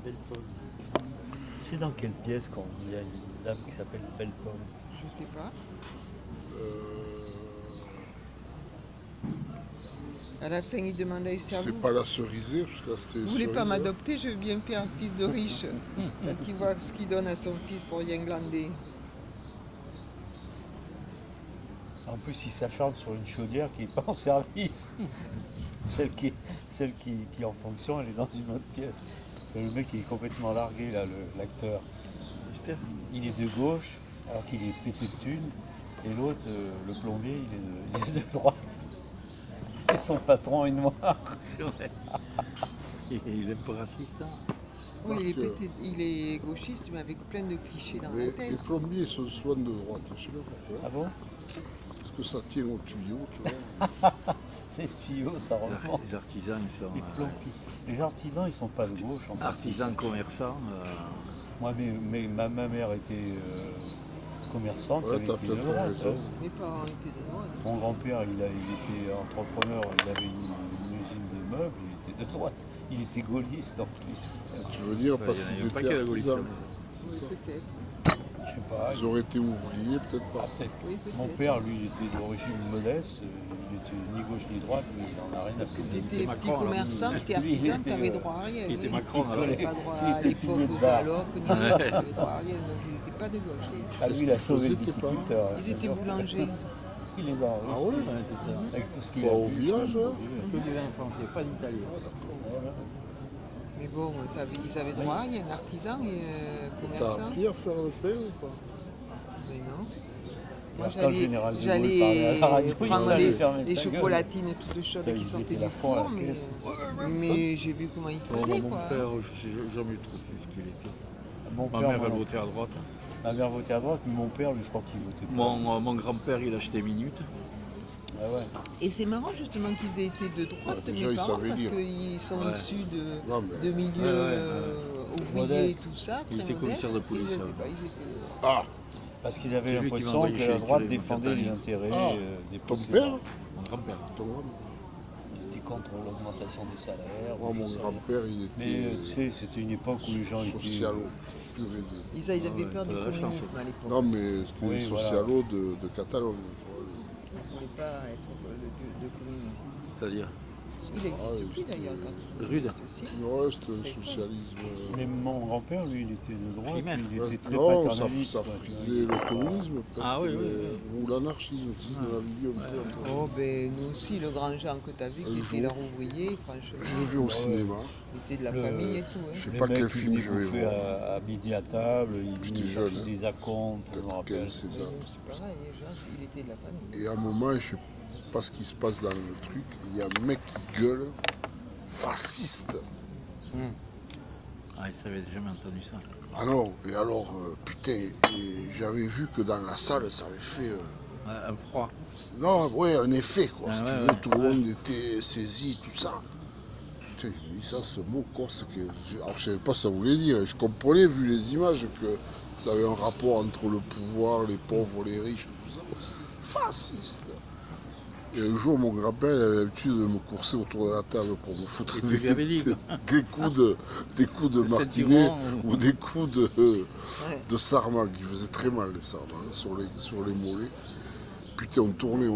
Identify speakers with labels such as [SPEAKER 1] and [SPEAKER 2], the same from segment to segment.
[SPEAKER 1] Belle-Paul.
[SPEAKER 2] C'est dans quelle pièce qu'on il y a une dame qui s'appelle Belle-Paul?
[SPEAKER 3] Je sais pas. À la fin, il demande à Esther.
[SPEAKER 4] C'est pas la cerisier, parce que là c'était.
[SPEAKER 3] Vous voulez pas m'adopter, je veux bien faire un fils de riche. Quand il voit ce qu'il donne à son fils pour rien glander.
[SPEAKER 2] En plus, il s'acharne sur une chaudière qui n'est pas en service. Celle qui est en fonction, elle est dans une autre pièce. Et le mec il est complètement largué, là, l'acteur. Il est de gauche, alors qu'il est pété de thunes. Et l'autre, le plombier, il est de droite. Et son patron est noir.
[SPEAKER 1] Et il est pas raciste, hein.
[SPEAKER 3] Oui, il est gauchiste, mais avec plein de clichés dans la
[SPEAKER 4] Les
[SPEAKER 3] tête.
[SPEAKER 4] plombiers se soignent de droite, je sais pas pourquoi.
[SPEAKER 2] Ah bon?
[SPEAKER 4] Parce que ça tient au tuyau, tu vois.
[SPEAKER 2] Les tuyaux, ça remonte.
[SPEAKER 1] Les artisans, ils sont...
[SPEAKER 2] Les plombiers. Les artisans, ils sont pas de gauche. En fait.
[SPEAKER 1] artisans, commerçants.
[SPEAKER 2] Moi, ma mère était commerçante,
[SPEAKER 4] Ouais,
[SPEAKER 2] elle
[SPEAKER 4] t'as
[SPEAKER 2] était de
[SPEAKER 4] peut-être
[SPEAKER 2] droite.
[SPEAKER 4] raison.
[SPEAKER 2] Hein.
[SPEAKER 3] Mes parents étaient de droite.
[SPEAKER 2] Mon grand-père, il était entrepreneur, il avait une usine de meubles, il était de droite. Il était gaulliste en plus.
[SPEAKER 4] Tu veux dire
[SPEAKER 1] Ça,
[SPEAKER 4] parce
[SPEAKER 1] il y a
[SPEAKER 4] qu'ils
[SPEAKER 1] pas
[SPEAKER 4] étaient
[SPEAKER 1] que la gaulliste,
[SPEAKER 4] artisans.
[SPEAKER 3] Oui,
[SPEAKER 4] C'est ça.
[SPEAKER 3] peut-être.
[SPEAKER 2] Je sais pas.
[SPEAKER 4] Ils auraient été ouvriers, peut-être pas.
[SPEAKER 2] Peut-être.
[SPEAKER 3] Oui, peut-être.
[SPEAKER 2] Mon père, lui, il était d'origine modeste, il était ni gauche ni droite, mais il n'en a rien à foutre.
[SPEAKER 3] T'étais petit
[SPEAKER 1] Macron,
[SPEAKER 3] commerçant, t'étais
[SPEAKER 2] Lui, il
[SPEAKER 3] artisan,
[SPEAKER 2] était,
[SPEAKER 3] t'avais droit à rien.
[SPEAKER 1] il était
[SPEAKER 3] oui.
[SPEAKER 1] Macron, alors.
[SPEAKER 3] T'avais pas droit
[SPEAKER 2] Il
[SPEAKER 3] à
[SPEAKER 2] était
[SPEAKER 3] l'époque
[SPEAKER 2] pilier de
[SPEAKER 3] aux
[SPEAKER 2] bar.
[SPEAKER 3] allocs, ni rien, t'avais droit à rien, donc ils n'étaient pas de gauche.
[SPEAKER 2] Ah, lui, il a sauvé le
[SPEAKER 4] C'était pas.
[SPEAKER 2] viticulteur.
[SPEAKER 3] Ils étaient boulangers.
[SPEAKER 2] Il est dans.
[SPEAKER 4] Ah ouais.
[SPEAKER 1] Ouais, c'est ça.
[SPEAKER 2] Avec tout ce qu'il
[SPEAKER 4] Quoi,
[SPEAKER 2] a
[SPEAKER 4] au
[SPEAKER 2] vu.
[SPEAKER 4] village, hein?
[SPEAKER 1] Que du vin français, pas d'italien.
[SPEAKER 4] Ah, d'accord.
[SPEAKER 2] Voilà.
[SPEAKER 3] Mais bon, ils avaient droit à rien, artisans et
[SPEAKER 4] T'as
[SPEAKER 3] commerçants.
[SPEAKER 4] appris à faire le pain ou pas?
[SPEAKER 3] Mais non. Moi,
[SPEAKER 2] Alors, quand le général de Gaulle parlait
[SPEAKER 3] j'allais
[SPEAKER 2] à la radio, il
[SPEAKER 3] prendre
[SPEAKER 2] fallait fermer
[SPEAKER 3] les
[SPEAKER 2] sa gueule.
[SPEAKER 3] chocolatines toutes chaudes
[SPEAKER 2] Putain,
[SPEAKER 3] qui
[SPEAKER 2] ils
[SPEAKER 3] sortaient
[SPEAKER 2] étaient
[SPEAKER 3] du
[SPEAKER 2] la fois à
[SPEAKER 3] four,
[SPEAKER 2] la
[SPEAKER 3] mais,
[SPEAKER 2] caisse.
[SPEAKER 3] mais j'ai vu comment il fallait,
[SPEAKER 1] Mon
[SPEAKER 3] quoi.
[SPEAKER 1] père, j'ai jamais trop su ce qu'il était.
[SPEAKER 2] Mon
[SPEAKER 1] Ma
[SPEAKER 2] père,
[SPEAKER 1] mère,
[SPEAKER 2] moi,
[SPEAKER 1] elle votait à droite.
[SPEAKER 2] ma mère votait à droite, mais mon père, lui, je crois qu'il votait pas.
[SPEAKER 1] Mon grand-père, il achetait Minute.
[SPEAKER 2] Ah ouais.
[SPEAKER 3] Et c'est marrant justement qu'ils aient été de droite,
[SPEAKER 4] Ouais, déjà,
[SPEAKER 3] mes
[SPEAKER 4] ils
[SPEAKER 3] parents,
[SPEAKER 4] savaient
[SPEAKER 3] parce
[SPEAKER 4] lire.
[SPEAKER 3] qu'ils sont
[SPEAKER 1] Ouais.
[SPEAKER 3] issus
[SPEAKER 4] Non, mais.
[SPEAKER 3] de milieux ouvriers et
[SPEAKER 2] Modeste.
[SPEAKER 3] tout ça.
[SPEAKER 1] Il
[SPEAKER 3] très
[SPEAKER 1] était commissaire de
[SPEAKER 3] modestes.
[SPEAKER 1] police,
[SPEAKER 3] Ils
[SPEAKER 1] ouais.
[SPEAKER 3] étaient pas- ils étaient-
[SPEAKER 4] Ah,
[SPEAKER 2] Parce qu'ils avaient
[SPEAKER 1] C'est lui qui m'a
[SPEAKER 2] l'impression
[SPEAKER 1] envoyé
[SPEAKER 2] que
[SPEAKER 1] chez
[SPEAKER 2] la
[SPEAKER 1] les
[SPEAKER 2] droite
[SPEAKER 1] curés,
[SPEAKER 2] défendait les
[SPEAKER 1] Montagne.
[SPEAKER 2] intérêts
[SPEAKER 4] Ah,
[SPEAKER 2] des
[SPEAKER 4] ton
[SPEAKER 2] possédants.
[SPEAKER 4] père?
[SPEAKER 1] Mon grand-père.
[SPEAKER 4] Ton grand.
[SPEAKER 2] Ils étaient contre l'augmentation des salaires.
[SPEAKER 4] Moi,
[SPEAKER 2] ou je
[SPEAKER 4] mon
[SPEAKER 2] sais
[SPEAKER 4] grand-père, il
[SPEAKER 2] rien. Mais
[SPEAKER 4] était
[SPEAKER 2] tu sais, c'était une époque où les gens étaient.
[SPEAKER 4] socialo. Pur et dur.
[SPEAKER 3] Ils avaient
[SPEAKER 1] ouais,
[SPEAKER 3] peur du
[SPEAKER 1] pas de la chance.
[SPEAKER 3] communisme à l'époque.
[SPEAKER 4] Non, mais c'était
[SPEAKER 2] Oui,
[SPEAKER 4] les
[SPEAKER 2] voilà.
[SPEAKER 4] socialos de Catalogne.
[SPEAKER 3] Ils ne voulaient pas être de communistes.
[SPEAKER 1] C'est-à-dire
[SPEAKER 3] Il existe
[SPEAKER 4] Ah,
[SPEAKER 3] plus
[SPEAKER 4] c'était-
[SPEAKER 3] d'ailleurs. quand il
[SPEAKER 1] Rude.
[SPEAKER 3] existe aussi.
[SPEAKER 4] Ouais, c'était le socialisme.
[SPEAKER 2] Mais mon grand-père, lui, il était de droite,
[SPEAKER 1] Primaire.
[SPEAKER 2] il
[SPEAKER 4] Ouais,
[SPEAKER 2] était très
[SPEAKER 4] non, ça
[SPEAKER 2] paternaliste. quoi.
[SPEAKER 4] frisait le communisme, presque,
[SPEAKER 1] Ah oui, oui,
[SPEAKER 4] mais- ou l'anarchisme, tu sais, de la vie un peu. entre-
[SPEAKER 3] Oh, ben nous aussi, le grand Jean que tu as vu, qui
[SPEAKER 4] Un
[SPEAKER 3] était
[SPEAKER 4] jour.
[SPEAKER 3] leur ouvrier, franchement,
[SPEAKER 4] Je l'ai vu au cinéma.
[SPEAKER 3] il était de la
[SPEAKER 2] Le-
[SPEAKER 3] famille et tout. Hein.
[SPEAKER 4] Je sais
[SPEAKER 2] Les
[SPEAKER 4] pas
[SPEAKER 2] mecs,
[SPEAKER 4] quel
[SPEAKER 2] ils
[SPEAKER 4] film je
[SPEAKER 2] venaient
[SPEAKER 4] vais
[SPEAKER 2] bouffer
[SPEAKER 4] voir.
[SPEAKER 2] à midi à table, ils
[SPEAKER 4] J'étais
[SPEAKER 2] venaient
[SPEAKER 4] jeune,
[SPEAKER 2] chercher
[SPEAKER 4] hein.
[SPEAKER 2] des acomptes, je me
[SPEAKER 4] Peut-être
[SPEAKER 2] rappelle.
[SPEAKER 4] 15-16 ans.
[SPEAKER 3] C'est pareil, Jean, il était de la famille.
[SPEAKER 4] Et à un moment, je sais pas ce qui se passe dans le truc, il y a un mec qui gueule, fasciste.
[SPEAKER 1] Ah, il avait jamais entendu ça.
[SPEAKER 4] Ah non, et alors, putain, et j'avais vu que dans la salle, ça avait fait...
[SPEAKER 1] Un froid.
[SPEAKER 4] Non, ouais, un effet, quoi.
[SPEAKER 1] Ah,
[SPEAKER 4] Si tu
[SPEAKER 1] ouais,
[SPEAKER 4] veux,
[SPEAKER 1] ouais.
[SPEAKER 4] tout le monde était saisi, tout ça. Putain, je me dis ça, ce mot, quoi, c'est que... Alors, je savais pas ce que ça voulait dire. Je comprenais, vu les images, que ça avait un rapport entre le pouvoir, les pauvres, les riches, tout ça. Fasciste. Et un jour, mon grand-père il avait l'habitude de me courser autour de la table pour me foutre
[SPEAKER 1] Et tu lui avais dit,
[SPEAKER 4] des coups de martinet ou des coups de sarment qui faisaient très mal, les sarments, hein, sur les mollets. Putain, on tournait.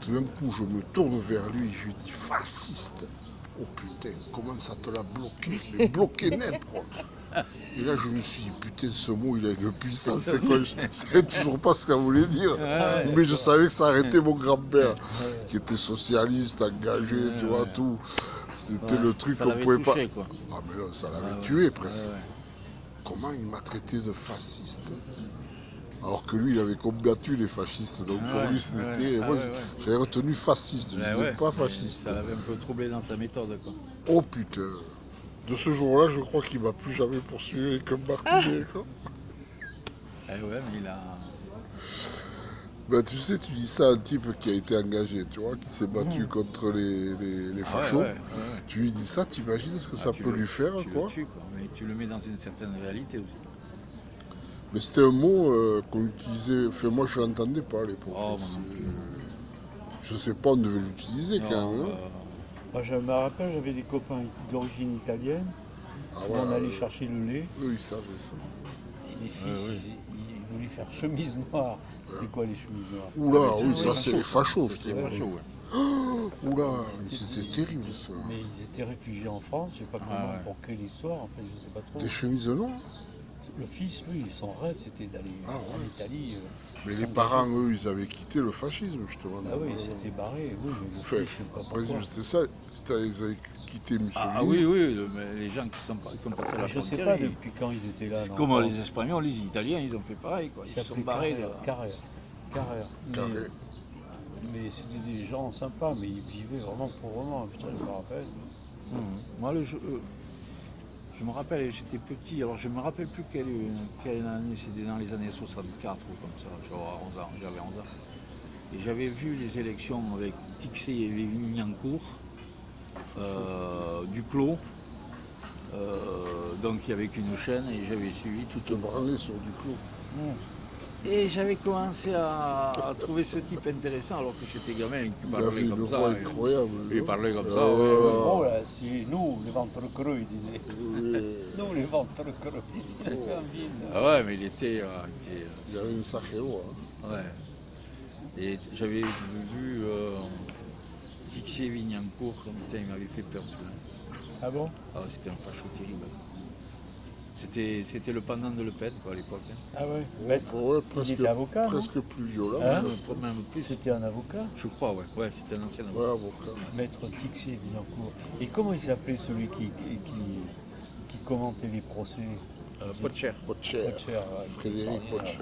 [SPEAKER 4] Tout d'un coup, je me tourne vers lui et je lui dis fasciste. Oh putain, comment ça te l'a bloqué? Mais bloqué net, quoi. Et là, je me suis dit, putain, ce mot, il a une puissance. C'est quoi? Je ne savais toujours pas ce que ça voulait dire. Mais je savais que ça arrêtait mon grand-père, qui était socialiste, engagé, tu vois, tout. C'était le truc
[SPEAKER 1] Ça
[SPEAKER 4] qu'on
[SPEAKER 1] l'avait
[SPEAKER 4] pouvait
[SPEAKER 1] touché,
[SPEAKER 4] pas.
[SPEAKER 1] quoi.
[SPEAKER 4] Ah, mais là, ça l'avait
[SPEAKER 1] Ouais,
[SPEAKER 4] tué presque.
[SPEAKER 1] Ouais, ouais.
[SPEAKER 4] Comment il m'a traité de fasciste? Alors que lui, il avait combattu les fascistes. Donc pour
[SPEAKER 1] Ouais,
[SPEAKER 4] lui, c'était.
[SPEAKER 1] ouais,
[SPEAKER 4] Moi,
[SPEAKER 1] ouais.
[SPEAKER 4] j'avais retenu fasciste, je ne
[SPEAKER 1] Ouais,
[SPEAKER 4] disais
[SPEAKER 1] ouais.
[SPEAKER 4] pas fasciste.
[SPEAKER 1] Ça l'avait un peu troublé dans sa méthode, quoi.
[SPEAKER 4] Oh putain. De ce jour-là, je crois qu'il m'a plus jamais poursuivi comme Martinet. Quoi.
[SPEAKER 1] Eh ouais, mais il a...
[SPEAKER 4] Ben, tu sais, tu dis ça à un type qui a été engagé, tu vois, qui s'est battu contre les
[SPEAKER 1] Ah
[SPEAKER 4] fachos.
[SPEAKER 1] ouais, ouais.
[SPEAKER 4] Tu lui dis ça, t'imagines ce que ça
[SPEAKER 1] tu
[SPEAKER 4] peut
[SPEAKER 1] le-
[SPEAKER 4] lui faire,
[SPEAKER 1] tu
[SPEAKER 4] quoi.
[SPEAKER 1] le tues, quoi. Mais tu le mets dans une certaine réalité aussi.
[SPEAKER 4] Mais c'était un mot qu'on utilisait, enfin moi je l'entendais pas à l'époque.
[SPEAKER 1] Oh,
[SPEAKER 4] C'est-
[SPEAKER 1] moi non plus.
[SPEAKER 4] Je sais pas, on devait l'utiliser quand même.
[SPEAKER 1] Non,
[SPEAKER 4] hein.
[SPEAKER 2] Moi, je me rappelle, j'avais des copains d'origine italienne.
[SPEAKER 4] Ah
[SPEAKER 2] Tout le monde allait chercher le lait.
[SPEAKER 4] eux, ils savaient ça.
[SPEAKER 2] Et les fils, ils voulaient faire chemise noire. C'était quoi les chemises noires?
[SPEAKER 4] Oula, oui,
[SPEAKER 3] oui,
[SPEAKER 4] ça, c'est les fachos, je te
[SPEAKER 1] C'est
[SPEAKER 4] dis.
[SPEAKER 1] pas chaud, ouais.
[SPEAKER 4] Oula, c'était terrible, ça.
[SPEAKER 2] Mais ils étaient réfugiés en France, je sais pas comment,
[SPEAKER 1] ouais.
[SPEAKER 2] pour quelle histoire, en fait, je sais pas trop.
[SPEAKER 4] Des chemises noires.
[SPEAKER 2] Le fils, lui, son rêve, c'était d'aller
[SPEAKER 4] Ah, ouais.
[SPEAKER 2] en Italie.
[SPEAKER 4] Mais les parents, eux, ils avaient quitté le fascisme, justement.
[SPEAKER 2] Ah oui, ils s'étaient barrés, oui, mais le
[SPEAKER 4] Enfin,
[SPEAKER 2] fils, je sais pas
[SPEAKER 4] après,
[SPEAKER 2] pourquoi.
[SPEAKER 4] c'était ça. Ils avaient quitté Mussolini.
[SPEAKER 1] Ah oui, oui, mais les gens qui ont passé la
[SPEAKER 2] Je sais
[SPEAKER 1] frontière,
[SPEAKER 2] pas
[SPEAKER 1] ils-
[SPEAKER 2] depuis quand ils étaient là. non,
[SPEAKER 1] comme
[SPEAKER 2] en
[SPEAKER 1] les
[SPEAKER 2] France.
[SPEAKER 1] Espagnols, les Italiens, ils ont fait pareil, quoi. Ils
[SPEAKER 2] Ça
[SPEAKER 1] se sont
[SPEAKER 2] s'appelait
[SPEAKER 1] barrés.
[SPEAKER 2] Carrère.
[SPEAKER 4] Carré.
[SPEAKER 2] Mais c'était des gens sympas, mais ils vivaient vraiment pauvrement, putain, je me rappelle.
[SPEAKER 1] Moi, je me rappelle, j'étais petit, alors je me rappelle plus quelle année, c'était dans les années 64 ou comme ça, genre à 11 ans, j'avais 11 ans. Et j'avais vu les élections avec Tixé et Vignancourt, Duclos, donc il y avait qu'une chaîne et j'avais suivi
[SPEAKER 4] Te
[SPEAKER 1] tout.
[SPEAKER 4] branler sur du clos.
[SPEAKER 1] Et j'avais commencé à trouver ce type intéressant alors que j'étais gamin qui
[SPEAKER 4] Il avait
[SPEAKER 1] parlait
[SPEAKER 4] une
[SPEAKER 1] comme
[SPEAKER 4] voix
[SPEAKER 1] ça.
[SPEAKER 4] incroyable.
[SPEAKER 1] Il parlait comme ça.
[SPEAKER 4] Ah,
[SPEAKER 1] ouais,
[SPEAKER 4] ouais,
[SPEAKER 1] ouais.
[SPEAKER 2] Oh là, c'est nous, les ventres creux, ils disaient.
[SPEAKER 4] Oui.
[SPEAKER 2] Nous, les ventres creux. Il avait envie de-
[SPEAKER 1] Ah ouais, mais il était
[SPEAKER 4] Il avait une sacrée voix. Hein.
[SPEAKER 1] ouais. Et j'avais vu Tixé Vignancourt, putain, il m'avait fait peur celui-là.
[SPEAKER 2] Ah bon?
[SPEAKER 1] Ah, c'était un facho terrible. C'était le pendant de Le Pen quoi, à l'époque. Hein.
[SPEAKER 2] Ah ouais. Maître,
[SPEAKER 4] Ouais,
[SPEAKER 2] il
[SPEAKER 4] presque,
[SPEAKER 2] était avocat, non?
[SPEAKER 4] presque plus violent.
[SPEAKER 2] Hein
[SPEAKER 4] parce que-
[SPEAKER 1] Même plus,
[SPEAKER 2] C'était un avocat,
[SPEAKER 1] je crois, ouais. Ouais, c'était un ancien
[SPEAKER 4] Ouais,
[SPEAKER 1] avocat.
[SPEAKER 4] avocat.
[SPEAKER 2] Maître Tixé Villancourt. Et comment il s'appelait celui qui commentait les procès?
[SPEAKER 1] Potcher.
[SPEAKER 4] Potcher.
[SPEAKER 2] Potcher, ouais,
[SPEAKER 4] Frédéric
[SPEAKER 2] il était
[SPEAKER 4] Potcher.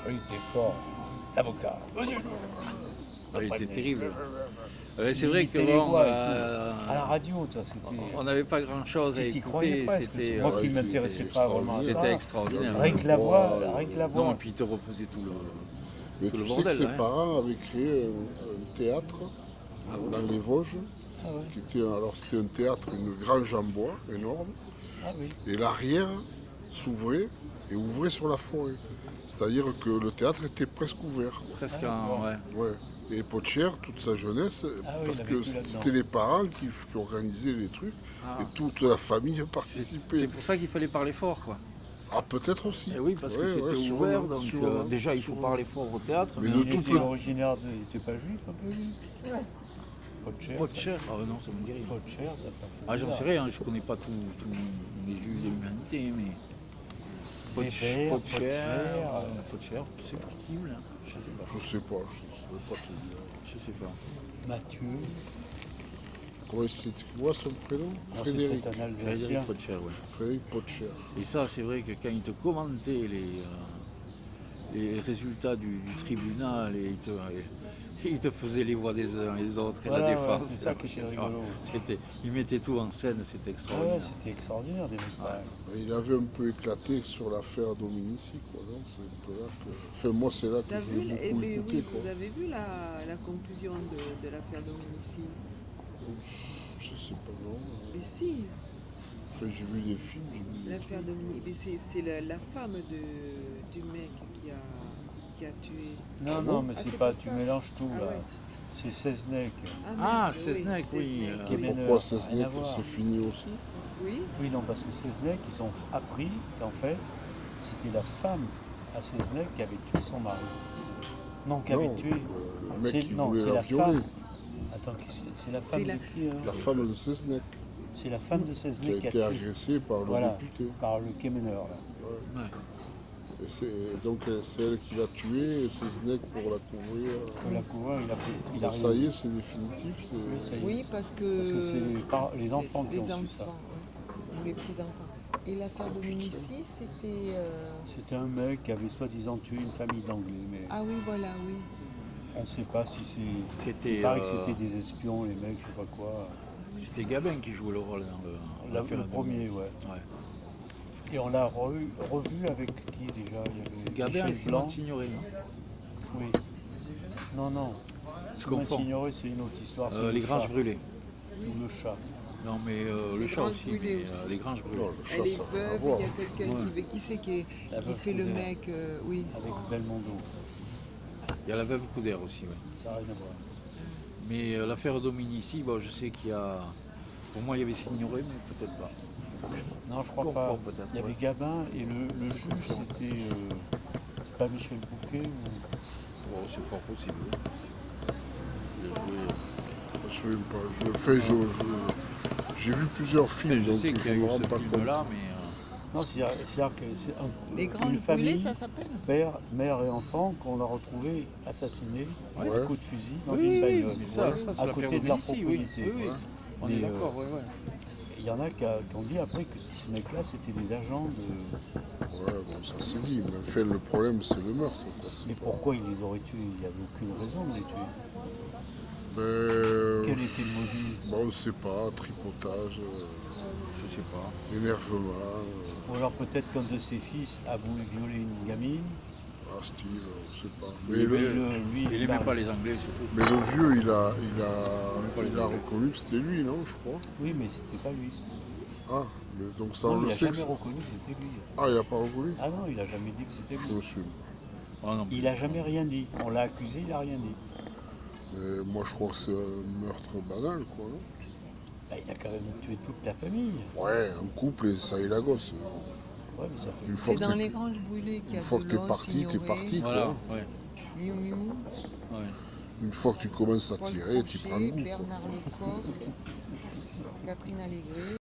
[SPEAKER 2] Il était fort. Avocat.
[SPEAKER 1] Ah, il était terrible.
[SPEAKER 2] Il
[SPEAKER 1] Ouais, c'est vrai que
[SPEAKER 2] imitait les
[SPEAKER 1] bon,
[SPEAKER 2] voix et tout. À la radio, toi, c'était.
[SPEAKER 1] on n'avait pas grand chose à
[SPEAKER 2] Tu t'y croyais
[SPEAKER 1] écouter.
[SPEAKER 2] presque.
[SPEAKER 1] C'était
[SPEAKER 2] Moi qui
[SPEAKER 4] ouais,
[SPEAKER 2] m'intéressais
[SPEAKER 4] c'était
[SPEAKER 2] pas vraiment à ça.
[SPEAKER 1] c'était extraordinaire.
[SPEAKER 2] Rien que la voix, rien que la
[SPEAKER 1] Non,
[SPEAKER 2] voix.
[SPEAKER 1] et puis il te refaisait tout le.
[SPEAKER 4] Mais
[SPEAKER 1] Tout
[SPEAKER 4] tu
[SPEAKER 1] le
[SPEAKER 4] sais que
[SPEAKER 1] bordel,
[SPEAKER 4] ses
[SPEAKER 1] hein.
[SPEAKER 4] parents avaient créé un théâtre dans les Vosges,
[SPEAKER 2] Ah ouais.
[SPEAKER 4] qui était, alors c'était un théâtre, une grange en bois énorme,
[SPEAKER 2] Ah oui.
[SPEAKER 4] et l'arrière s'ouvrait et ouvrait sur la forêt. C'est-à-dire que le théâtre était presque ouvert.
[SPEAKER 1] Presque
[SPEAKER 2] Ah,
[SPEAKER 1] un. Ouais.
[SPEAKER 4] Ouais. Et Potcher, toute sa jeunesse,
[SPEAKER 2] Ah oui,
[SPEAKER 4] parce
[SPEAKER 2] il a
[SPEAKER 4] que
[SPEAKER 2] vécu là-dedans.
[SPEAKER 4] c'était les parents qui organisaient les trucs,
[SPEAKER 1] Ah.
[SPEAKER 4] et toute la famille
[SPEAKER 1] C'est
[SPEAKER 4] participait.
[SPEAKER 1] pour ça qu'il fallait parler fort, quoi.
[SPEAKER 4] Ah, peut-être aussi.
[SPEAKER 1] Et oui, parce que
[SPEAKER 4] Ouais,
[SPEAKER 1] c'était
[SPEAKER 4] ouais, sûrement,
[SPEAKER 1] ouvert, donc
[SPEAKER 4] sûrement,
[SPEAKER 1] déjà il faut
[SPEAKER 4] sûrement.
[SPEAKER 1] parler fort au théâtre.
[SPEAKER 4] Mais
[SPEAKER 1] Mais
[SPEAKER 4] de
[SPEAKER 2] Il
[SPEAKER 4] tout
[SPEAKER 2] était
[SPEAKER 4] le-
[SPEAKER 2] originaire de. Il était pas juif un peu lui?
[SPEAKER 3] Ouais.
[SPEAKER 2] Potcher.
[SPEAKER 1] Potcher, ah non, ça me dit rien.
[SPEAKER 2] Potcher, ça fait un peu
[SPEAKER 1] Ah, j'en
[SPEAKER 2] bizarre.
[SPEAKER 1] sais rien, je connais pas tous les juifs de l'humanité, mais.
[SPEAKER 2] Weber,
[SPEAKER 1] Potcher, c'est possible, hein. Je sais pas.
[SPEAKER 4] Je sais pas, je ne veux pas te dire.
[SPEAKER 1] Je sais pas.
[SPEAKER 2] Mathieu.
[SPEAKER 4] Comment il s'écrit son prénom?
[SPEAKER 2] Non, c'est
[SPEAKER 4] Frédéric.
[SPEAKER 2] peut-être un
[SPEAKER 1] Frédéric
[SPEAKER 2] Alsacien.
[SPEAKER 1] Potcher, ouais.
[SPEAKER 4] Frédéric Potcher.
[SPEAKER 1] Et ça, c'est vrai que quand il te commentait les résultats du tribunal et il te faisait les voix des uns et des autres et
[SPEAKER 2] Voilà,
[SPEAKER 1] la
[SPEAKER 2] ouais,
[SPEAKER 1] défense.
[SPEAKER 2] c'est ça qui était rigolo.
[SPEAKER 1] Il mettait tout en scène, c'était
[SPEAKER 2] Ouais,
[SPEAKER 1] extraordinaire.
[SPEAKER 2] c'était extraordinaire des mecs pareils.
[SPEAKER 4] Il avait un peu éclaté sur l'affaire Dominici, quoi. Donc c'est un peu là que. Enfin, moi, c'est là que
[SPEAKER 3] T'as
[SPEAKER 4] je
[SPEAKER 3] vu,
[SPEAKER 4] l'ai
[SPEAKER 3] eh
[SPEAKER 4] beaucoup
[SPEAKER 3] ben
[SPEAKER 4] écouté,
[SPEAKER 3] oui,
[SPEAKER 4] quoi.
[SPEAKER 3] vous avez vu la conclusion de l'affaire Dominici?
[SPEAKER 4] Je sais pas, non.
[SPEAKER 3] Mais si,
[SPEAKER 4] Enfin, j'ai vu des films, j'ai vu des
[SPEAKER 3] l'affaire
[SPEAKER 4] trucs.
[SPEAKER 3] Dominici, mais c'est la femme du mec qui a tué.
[SPEAKER 2] Non,
[SPEAKER 4] Ah
[SPEAKER 2] non,
[SPEAKER 4] bon
[SPEAKER 2] mais
[SPEAKER 3] Ah,
[SPEAKER 2] c'est
[SPEAKER 3] c'est
[SPEAKER 2] pas,
[SPEAKER 3] pour
[SPEAKER 2] tu
[SPEAKER 3] ça.
[SPEAKER 2] mélanges tout
[SPEAKER 3] Ah
[SPEAKER 2] là.
[SPEAKER 3] ouais.
[SPEAKER 2] C'est Seznec.
[SPEAKER 1] Ah,
[SPEAKER 3] merde,
[SPEAKER 1] Seznec, oui,
[SPEAKER 3] Seznec,
[SPEAKER 2] qui est
[SPEAKER 3] oui.
[SPEAKER 2] méneur.
[SPEAKER 4] Pourquoi
[SPEAKER 2] Rien à
[SPEAKER 4] Seznec,
[SPEAKER 2] voir.
[SPEAKER 4] c'est fini aussi?
[SPEAKER 3] Oui,
[SPEAKER 2] Oui, non, parce que Seznec, ils ont appris qu'en fait, c'était la femme à Seznec qui avait tué son mari. Non, qui avait
[SPEAKER 4] Non,
[SPEAKER 2] tué.
[SPEAKER 4] le mec
[SPEAKER 2] C'est-
[SPEAKER 4] qui
[SPEAKER 2] non,
[SPEAKER 4] voulait
[SPEAKER 2] c'est
[SPEAKER 4] la
[SPEAKER 2] la
[SPEAKER 4] violer.
[SPEAKER 2] femme. Attends, c'est la femme
[SPEAKER 3] C'est la-
[SPEAKER 2] de qui hein
[SPEAKER 4] La femme de Seznec,
[SPEAKER 2] C'est la femme de
[SPEAKER 4] qui a
[SPEAKER 2] Seznec qui a
[SPEAKER 4] été
[SPEAKER 2] tué
[SPEAKER 4] agressée par le
[SPEAKER 2] Voilà.
[SPEAKER 4] député.
[SPEAKER 2] par le Kemener. Là.
[SPEAKER 4] Ouais.
[SPEAKER 1] Ouais.
[SPEAKER 4] Et donc c'est elle qui l'a tué, et Seznec pour la couvrir.
[SPEAKER 2] La couvert, il a
[SPEAKER 4] Bon, ça y est, c'est définitif.
[SPEAKER 2] Oui, ça y est.
[SPEAKER 3] oui, parce
[SPEAKER 2] Parce que c'est les enfants qui
[SPEAKER 3] les
[SPEAKER 2] ont su
[SPEAKER 3] enfants,
[SPEAKER 2] ça.
[SPEAKER 3] ouais, ou les petits-enfants. Et l'affaire Dominici, c'était...
[SPEAKER 2] C'était un mec qui avait soi-disant tué une famille d'anglais, mais
[SPEAKER 3] Ah oui, voilà, oui.
[SPEAKER 2] on ne sait pas si c'est.
[SPEAKER 1] C'était
[SPEAKER 2] Il paraît que c'était des espions, les mecs, je sais pas quoi.
[SPEAKER 1] c'était Gabin qui jouait le rôle dans l'affaire
[SPEAKER 2] Le
[SPEAKER 1] de-
[SPEAKER 2] premier, ouais.
[SPEAKER 1] Ouais.
[SPEAKER 2] Et on l'a revu avec qui déjà Il y avait
[SPEAKER 1] Gabin et
[SPEAKER 2] Michel
[SPEAKER 1] Simon
[SPEAKER 2] Blanc.
[SPEAKER 1] Signoret, non
[SPEAKER 2] Oui. Non, non.
[SPEAKER 1] Je
[SPEAKER 2] Simon
[SPEAKER 1] confonds.
[SPEAKER 2] Signoret, c'est une autre histoire. c'est
[SPEAKER 1] Les
[SPEAKER 2] le
[SPEAKER 1] Granges
[SPEAKER 2] chat.
[SPEAKER 1] brûlées.
[SPEAKER 2] Ou le chat.
[SPEAKER 1] Non, mais le
[SPEAKER 3] Les
[SPEAKER 1] chat
[SPEAKER 3] Granges
[SPEAKER 1] aussi,
[SPEAKER 3] brûlées
[SPEAKER 1] mais
[SPEAKER 3] aussi.
[SPEAKER 1] les Granges brûlées.
[SPEAKER 4] Non, le chat,
[SPEAKER 3] Elle est
[SPEAKER 4] ça n'a rien à
[SPEAKER 3] veuve,
[SPEAKER 4] voir.
[SPEAKER 3] il y a quelqu'un
[SPEAKER 2] Ouais.
[SPEAKER 3] qui sait qui
[SPEAKER 2] La veuve
[SPEAKER 3] fait le
[SPEAKER 2] Coudert.
[SPEAKER 3] mec, oui.
[SPEAKER 2] Avec Belmondo.
[SPEAKER 1] Il y a la veuve Coudert aussi, ouais.
[SPEAKER 2] Ça n'a rien à voir.
[SPEAKER 1] Mais l'affaire Dominici, bon, je sais qu'il y a. Pour moi, il y avait Signoret, mais peut-être pas.
[SPEAKER 2] Non, je crois
[SPEAKER 1] Confort,
[SPEAKER 2] pas.
[SPEAKER 1] peut-être,
[SPEAKER 2] Il y avait
[SPEAKER 1] ouais.
[SPEAKER 2] Gabin et le juge, c'était. C'est pas Michel Bouquet ou.
[SPEAKER 1] Oh, c'est fort possible. Il a joué.
[SPEAKER 4] Je ne souviens pas. J'ai vu plusieurs films,
[SPEAKER 1] Je
[SPEAKER 4] donc
[SPEAKER 1] sais qu'il y
[SPEAKER 4] je
[SPEAKER 1] a
[SPEAKER 4] ne
[SPEAKER 1] eu
[SPEAKER 4] me rends
[SPEAKER 1] ce
[SPEAKER 4] pas
[SPEAKER 1] film-là,
[SPEAKER 4] compte.
[SPEAKER 1] mais.
[SPEAKER 2] Non, c'est-à-dire que c'est
[SPEAKER 3] Les
[SPEAKER 2] une
[SPEAKER 3] grandes brûlées,
[SPEAKER 2] famille,
[SPEAKER 3] ça s'appelle?
[SPEAKER 2] père, mère et enfant, qu'on a retrouvé assassinés à
[SPEAKER 4] Ouais.
[SPEAKER 2] coups de fusil dans
[SPEAKER 1] Oui,
[SPEAKER 2] une
[SPEAKER 1] oui,
[SPEAKER 2] bagnole,
[SPEAKER 1] mais ça, c'est
[SPEAKER 2] à
[SPEAKER 1] la
[SPEAKER 2] côté
[SPEAKER 1] période
[SPEAKER 2] de leur
[SPEAKER 1] ici, oui.
[SPEAKER 2] propriété.
[SPEAKER 1] Oui, oui.
[SPEAKER 4] Ouais.
[SPEAKER 1] On
[SPEAKER 2] Mais,
[SPEAKER 1] est d'accord, oui, oui.
[SPEAKER 2] Il y en a qui ont dit après que ces mecs-là, c'était des agents de.
[SPEAKER 4] Ouais, bon, ça c'est dit. Mais enfin, le problème, c'est le meurtre. Quoi.
[SPEAKER 2] Mais pourquoi ils les auraient tués? Il n'y avait aucune raison de les tuer.
[SPEAKER 4] Ben,
[SPEAKER 2] Quel était le motif?
[SPEAKER 4] bon, on ne sait pas. Tripotage,
[SPEAKER 1] Je sais pas.
[SPEAKER 4] énervement.
[SPEAKER 2] Ou alors peut-être qu'un de ses fils a voulu violer une gamine.
[SPEAKER 4] Style, on ne sait pas.
[SPEAKER 1] Il
[SPEAKER 4] Mais
[SPEAKER 1] aimait,
[SPEAKER 2] lui,
[SPEAKER 1] il aimait pas les Anglais, surtout.
[SPEAKER 4] mais le vieux, il
[SPEAKER 1] pas
[SPEAKER 4] a
[SPEAKER 1] les
[SPEAKER 4] reconnu que c'était lui, non, je crois.
[SPEAKER 2] Oui, mais c'était pas lui.
[SPEAKER 4] Ah, mais donc ça,
[SPEAKER 2] Non,
[SPEAKER 4] on
[SPEAKER 2] il
[SPEAKER 4] le
[SPEAKER 2] n'a
[SPEAKER 4] sait.
[SPEAKER 2] jamais reconnu que c'était lui.
[SPEAKER 4] Ah, il n'a pas reconnu.
[SPEAKER 2] Ah non, il n'a jamais dit que c'était
[SPEAKER 4] Je
[SPEAKER 2] lui.
[SPEAKER 4] me suis.
[SPEAKER 1] Ah non,
[SPEAKER 2] Il n'a jamais rien dit. On l'a accusé, il n'a rien dit.
[SPEAKER 4] Mais moi, je crois que c'est un meurtre banal, quoi, non?
[SPEAKER 2] Bah, il a quand même tué toute la famille.
[SPEAKER 4] Ouais, un couple et ça et la gosse.
[SPEAKER 2] Ouais, mais ça fait.
[SPEAKER 4] Une fois
[SPEAKER 3] C'est
[SPEAKER 4] que
[SPEAKER 3] dans
[SPEAKER 4] t'es
[SPEAKER 3] les granges brûlées qu'il y a
[SPEAKER 4] une fois
[SPEAKER 3] de
[SPEAKER 4] que t'es
[SPEAKER 3] l'os
[SPEAKER 4] parti, t'es
[SPEAKER 3] ignoré,
[SPEAKER 4] parti.
[SPEAKER 1] voilà, ouais.
[SPEAKER 3] Miou Miou,
[SPEAKER 1] Ouais.
[SPEAKER 4] Une fois que tu commences à
[SPEAKER 3] Paul
[SPEAKER 4] tirer, tu prends
[SPEAKER 3] Crochet,
[SPEAKER 4] goût. Quoi.
[SPEAKER 3] Bernard Lecoq, Catherine Allégret.